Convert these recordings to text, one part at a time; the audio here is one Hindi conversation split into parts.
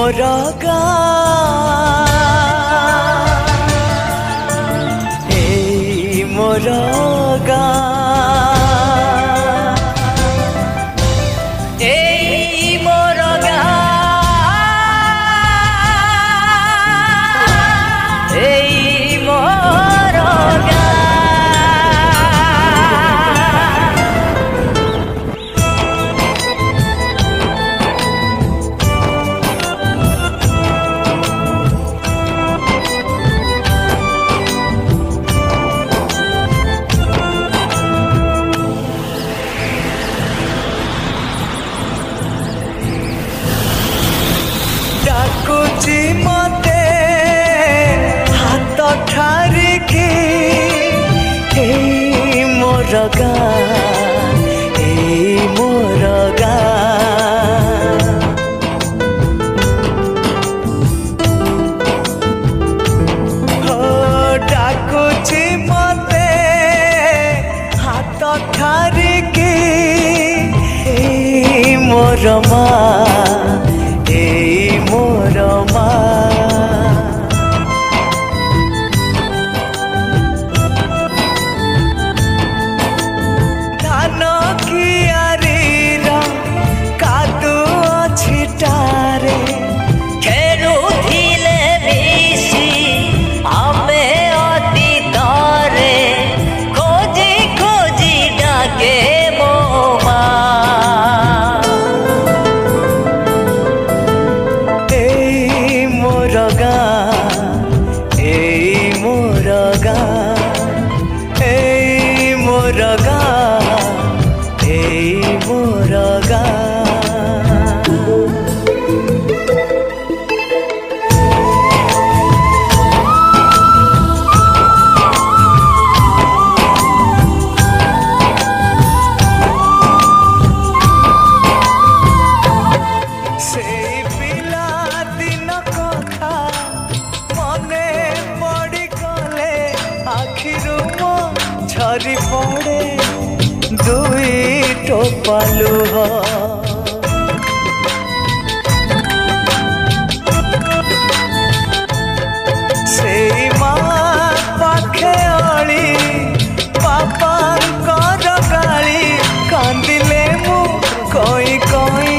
मोर गाँ एई मोर गाँ एई मोर गाँ एई मोर गाँ डाकुची मते हाथ ठारिकी एई मोर गाँ एई मोर गाँ हो डाकुची मते हाथ ठारिकी एई मोर माँ एई मोर माँ धान कियारीर कादुओ छिटारे खेलुथिले मिशी आमे अतीतरे खोजी खोजी डाके मो माँ एई मोर गाँ एई मोर गाँ एई मोर गाँ एई मोर गाँ सेई पिला दिन कथा मने पड़ी गले आखिरु मो झरी पड़े दुई टोपा लुह सेई माँ पाखे अली बापांकर गाली कांदिले मु कई कई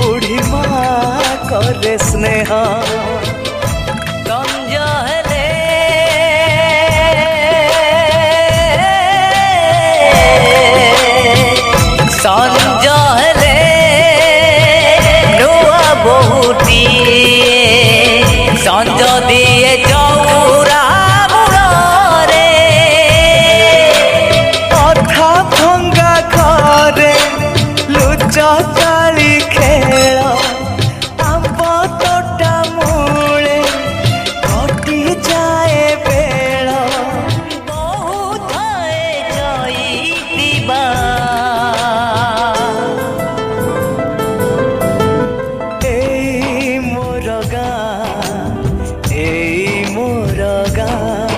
बुढ़ी माँ करे स्नेह संज हेले संज हेले नुआ बहुटीए संज दिए चौरा मुड़े अथा भंगा घरे लुचा काली खेल आंब तोटा मूले घटी जाए बेल बहुत जाइबा एई मोर गाँ एई मोर गाँ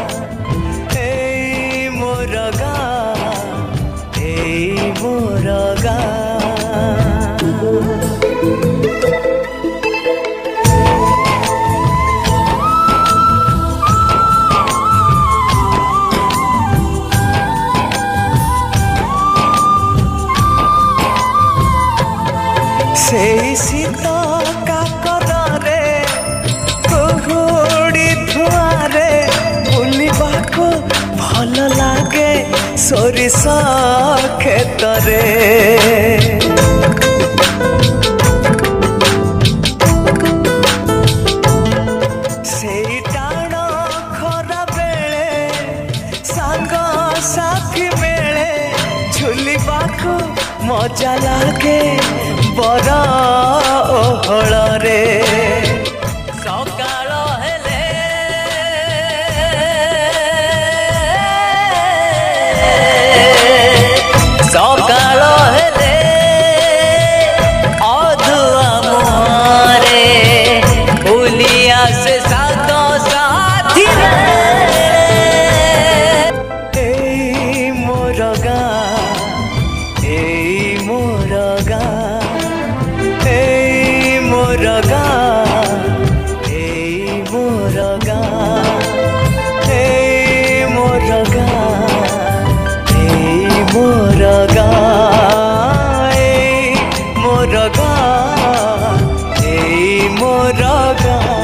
एई मोर गाँ एई मोर गाँ सेई शीत काकरे कुहुड़ी धुआरे बुलिबाको भल लागे सोरिष खेतरे सेई टाण खरा बेले सांग साथी मेले झुलिबाको मजा लागे बर ओहल रे सकाळ हेले सकाळ हेले अधुआ मुहरे भूली आसे साथ साथी एई मोर गाँ एई मोर गाँ एई मोर गाँ मोर गाँ एई मोर गाँ एई मोर गाँ एई मोर गाँ।